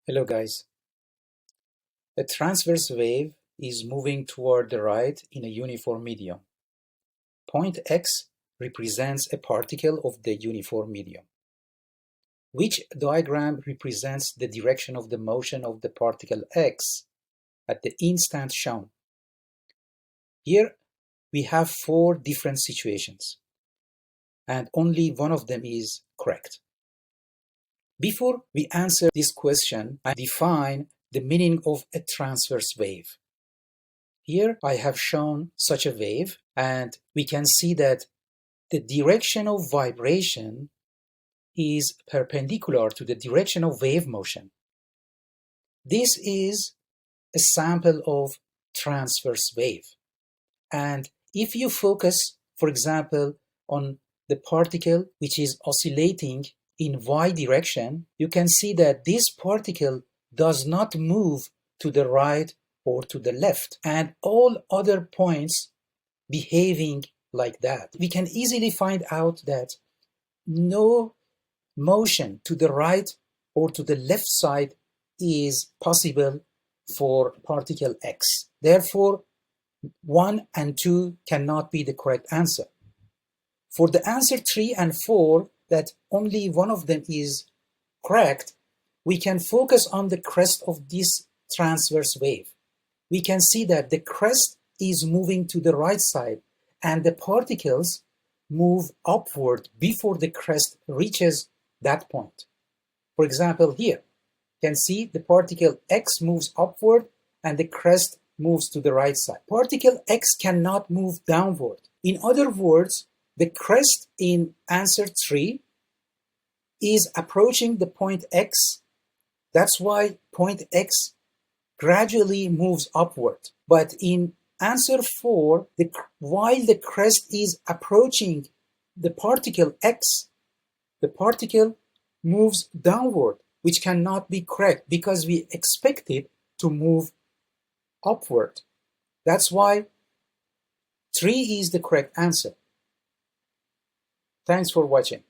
Hello guys. A transverse wave is moving toward the right in a uniform medium. Point X represents a particle of the uniform medium. Which diagram represents the direction of the motion of the particle X at the instant shown? Here we have four different situations, and only one of them is correct. Before we answer this question, I define the meaning of a transverse wave. Here I have shown such a wave, and we can see that the direction of vibration is perpendicular to the direction of wave motion. This is a sample of transverse wave. And if you focus, for example, on the particle which is oscillating in y direction, you can see that this particle does not move to the right or to the left, and all other points behaving like that. We can easily find out that no motion to the right or to the left side is possible for particle X. Therefore, 1 and 2 cannot be the correct answer. For the answer 3 and 4, that only one of them is correct, we can focus on the crest of this transverse wave. We can see that the crest is moving to the right side and the particles move upward before the crest reaches that point. For example, here, you can see the particle X moves upward and the crest moves to the right side. Particle X cannot move downward. In other words, the crest in answer 3 is approaching the point X. That's why point X gradually moves upward. But in answer 4, while the crest is approaching the particle X, the particle moves downward, which cannot be correct because we expect it to move upward. That's why 3 is the correct answer. Thanks for watching.